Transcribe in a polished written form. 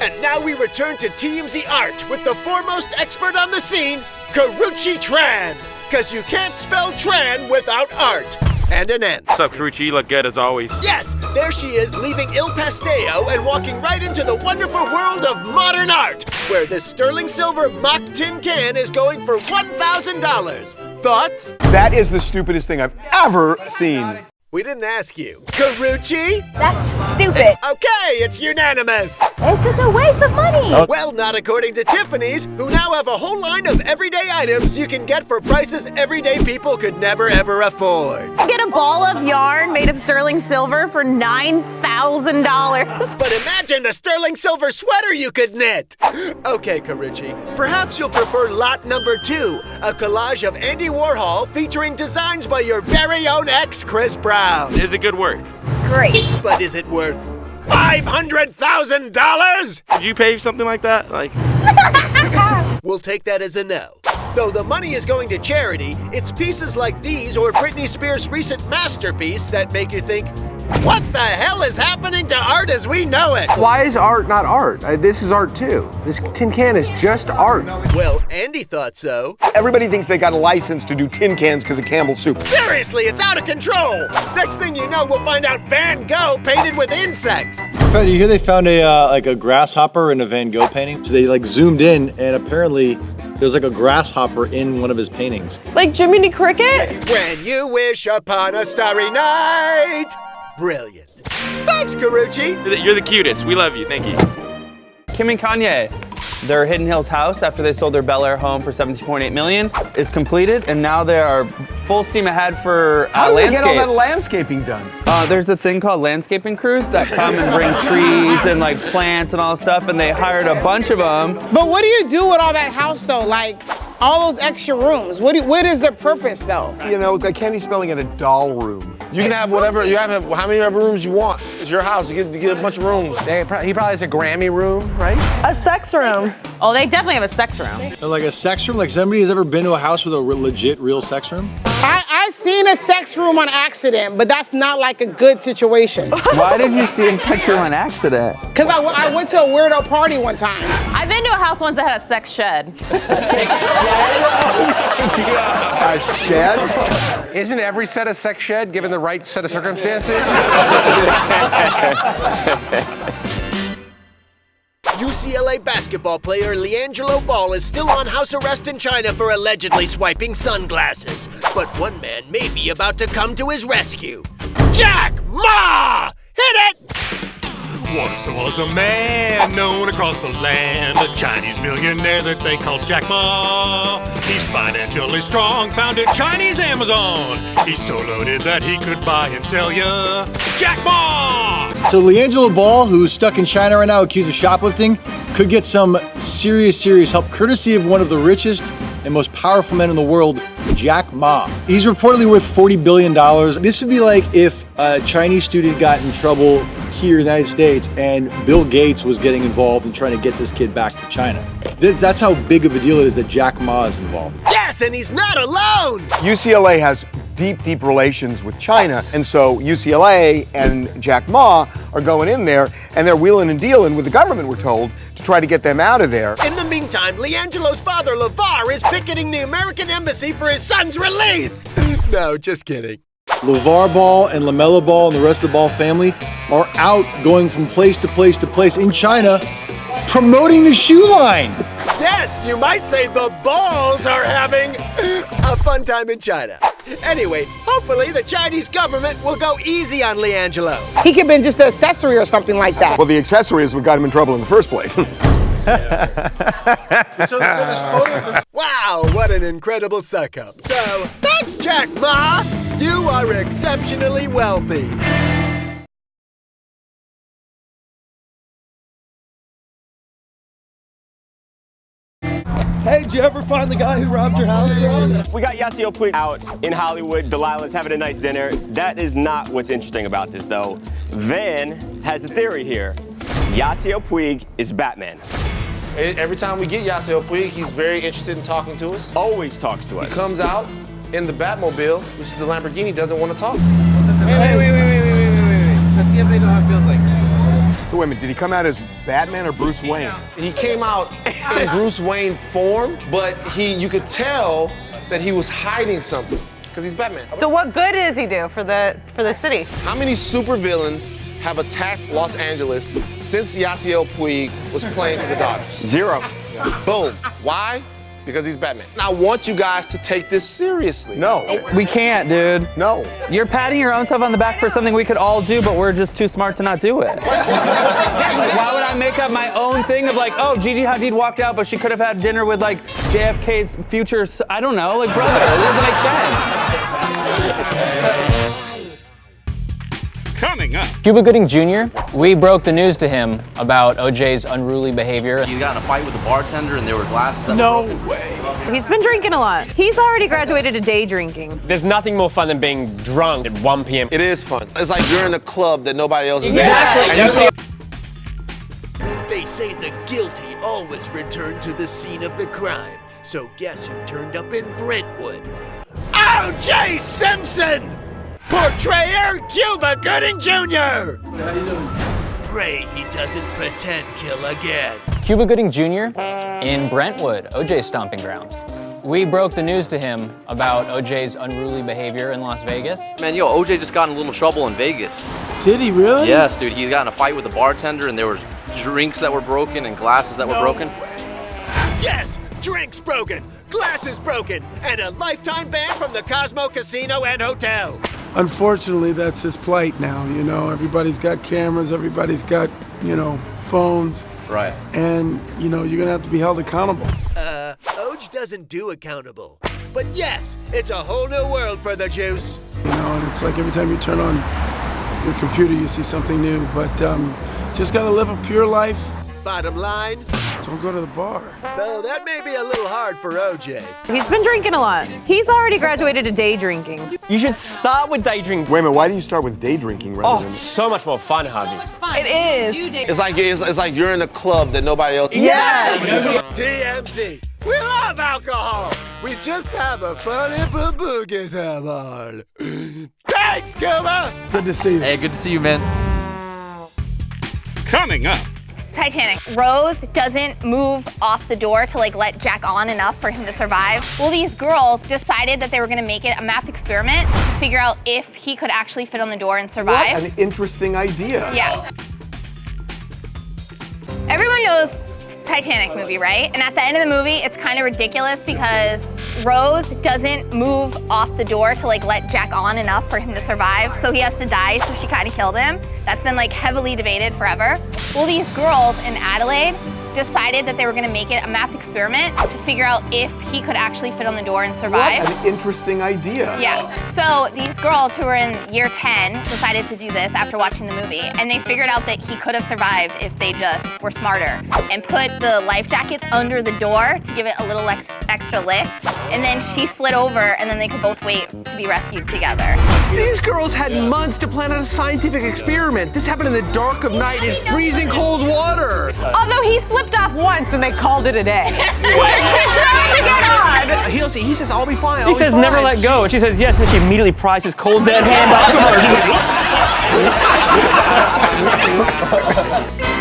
And now we return to TMZ Art with the foremost expert on the scene, KYLIE Tran. Cause you can't spell Tran without art. And an N. What's up, KYLIE? You look good as always. Yes, there she is, leaving Il Pastel and walking right into the wonderful world of modern art, where this sterling silver mock tin can is going for $1,000. Thoughts? That is the stupidest thing I've ever seen. We didn't ask you. KYLIE? That's stupid. Okay, it's unanimous. It's just a waste of money. Well, not according to Tiffany's, who now have a whole line of everyday items you can get for prices everyday people could never ever afford. Get a ball of yarn made of sterling silver for $9,000. But imagine the sterling silver sweater you could knit. Okay, KYLIE, perhaps you'll prefer lot number 2, a collage of Andy Warhol featuring designs by your very own ex, Chris Brown. Is it good work? Great. But is it worth $500,000? Did you pay for something like that? Like, We'll take that as a no. Though the money is going to charity, it's pieces like these or Britney Spears' recent masterpiece that make you think, what the hell is happening to art as we know it? Why is art not art? This is art too. This tin can is just art. Well, Andy thought so. Everybody thinks they got a license to do tin cans because of Campbell's soup. Seriously, it's out of control. Next thing you know, we'll find out Van Gogh painted with insects. Fred, you hear they found a grasshopper in a Van Gogh painting? So they zoomed in, and apparently there's a grasshopper in one of his paintings. Like Jiminy Cricket? When you wish upon a starry night. Brilliant. Thanks, KYLIE. you're the cutest. We love you. Thank you. Kim and Kanye, their Hidden Hills house after they sold their Bel Air home for $17.8 million is completed, and now they are full steam ahead for How do they landscape. get all that landscaping done? There's a thing called landscaping crews that come and bring trees and like plants and all this stuff, and they hired a bunch of them. But what do you do with all that house though? Like all those extra rooms. What is the purpose though? You know, Kenny's spelling it a doll room. You can have whatever, you have how many rooms you want. It's your house, you get a bunch of rooms. He probably has a Grammy room, right? A sex room. Oh, they definitely have a sex room. Like a sex room? Like somebody has ever been to a house with a legit, real sex room? I've seen a sex room on accident, but that's not like a good situation. Why did you see a sex room on accident? Because I went to a weirdo party one time. I've been to a house once that had a sex shed. A shed? Isn't every set a sex shed given the right set of circumstances? UCLA basketball player LiAngelo Ball is still on house arrest in China for allegedly swiping sunglasses. But one man may be about to come to his rescue. Jack Ma! Hit it! Once there was a man known across the land, a Chinese millionaire that they called Jack Ma. He's financially strong, founded Chinese Amazon. He's so loaded that he could buy and sell ya. Jack Ma! So LiAngelo Ball, who's stuck in China right now accused of shoplifting, could get some serious help courtesy of one of the richest and most powerful men in the world, Jack Ma. He's reportedly worth $40 billion. This would be like if a Chinese student got in trouble here in the United States and Bill Gates was getting involved in trying to get this kid back to China. That's how big of a deal it is that Jack Ma is involved. Yes, and he's not alone! UCLA has deep relations with China, and so UCLA and Jack Ma are going in there, and they're wheeling and dealing with the government, we're told, to try to get them out of there. In the meantime, LiAngelo's father, LeVar, is picketing the American embassy for his son's release! No, just kidding. LeVar Ball and LaMelo Ball and the rest of the Ball family are out going from place to place to place in China promoting the shoe line. Yes, you might say the Balls are having a fun time in China. Anyway, hopefully the Chinese government will go easy on LiAngelo. He could have been just an accessory or something like that. Well, the accessory is what got him in trouble in the first place. Wow, what an incredible suck-up. So, thanks, Jack Ma. You are exceptionally wealthy. Hey, did you ever find the guy who robbed your house, bro? We got Yasiel Puig out in Hollywood. Delilah's having a nice dinner. That is not what's interesting about this, though. Van has a theory here. Yasiel Puig is Batman. Every time we get Yasiel Puig, he's very interested in talking to us. Always talks to us. He comes out in the Batmobile, which is the Lamborghini, doesn't want to talk. Wait. Let's see if they know how it feels like. So wait a minute, did he come out as Batman or Bruce Wayne? He came out in Bruce Wayne form, but you could tell that he was hiding something because he's Batman. So what good does he do for the city? How many supervillains have attacked Los Angeles since Yasiel Puig was playing for the Dodgers? 0. Boom. Why? Because he's Batman. And I want you guys to take this seriously. No. We can't, dude. No. You're patting your own self on the back for something we could all do, but we're just too smart to not do it. Why would I make up my own thing of like, oh, Gigi Hadid walked out, but she could have had dinner with like JFK's future, I don't know, like brother, it doesn't make sense. Coming up. Cuba Gooding Jr., we broke the news to him about OJ's unruly behavior. He got in a fight with a bartender and there were glasses that were broken. way. He's been drinking a lot. He's already graduated to day drinking. There's nothing more fun than being drunk at 1 p.m. It is fun. It's like you're in a club that nobody else is Exactly. in. And you see They say the guilty always return to the scene of the crime. So guess who turned up in Brentwood? O.J. Simpson! Portrayer Cuba Gooding Jr. How you doing? Pray he doesn't pretend kill again. Cuba Gooding Jr. in Brentwood, OJ's stomping grounds. We broke the news to him about OJ's unruly behavior in Las Vegas. Man, yo, OJ just got in a little trouble in Vegas. Did he really? Yes, dude, he got in a fight with a bartender and there was drinks that were broken and glasses that were broken. Yes, drinks broken, glasses broken, and a lifetime ban from the Cosmo Casino and Hotel. Unfortunately, that's his plight now, you know. Everybody's got cameras, everybody's got, you know, phones. Right. And, you know, you're gonna have to be held accountable. Oj doesn't do accountable. But yes, it's a whole new world for the juice. You know, and it's like every time you turn on your computer, you see something new. But just gotta live a pure life. Bottom line, don't go to the bar. Though that may be a little hard for OJ. He's been drinking a lot. He's already graduated to day drinking. You should start with day drinking. Wait a minute, why do you start with day drinking rather than... Oh, so much more fun, Harvey. It is. it's like you're in a club that nobody else is. Yes. TMZ, we love alcohol. We just have a funny boogies all. Thanks, Cuba. Good to see you. Hey, good to see you, man. Coming up. Titanic. Rose doesn't move off the door to like let Jack on enough for him to survive. Well, these girls decided that they were gonna make it a math experiment to figure out if he could actually fit on the door and survive. What an interesting idea. Yeah. Everyone knows Titanic movie, right? And at the end of the movie, it's kind of ridiculous because Rose doesn't move off the door to like let Jack on enough for him to survive, so he has to die, so she kind of killed him. That's been like heavily debated forever. Well, these girls in Adelaide decided that they were gonna make it a math experiment to figure out if he could actually fit on the door and survive. What an interesting idea. Yeah, so these girls who were in year 10 decided to do this after watching the movie, and they figured out that he could have survived if they just were smarter and put the life jackets under the door to give it a little extra lift, and then she slid over and then they could both wait to be rescued together. These girls had months to plan out a scientific experiment. This happened in the dark of night in freezing cold water. Although he slipped off once and they called it a day. They're trying to get on. He says, I'll be fine. He says, never let go. And she says, yes. And then she immediately pries his cold dead hand off of her.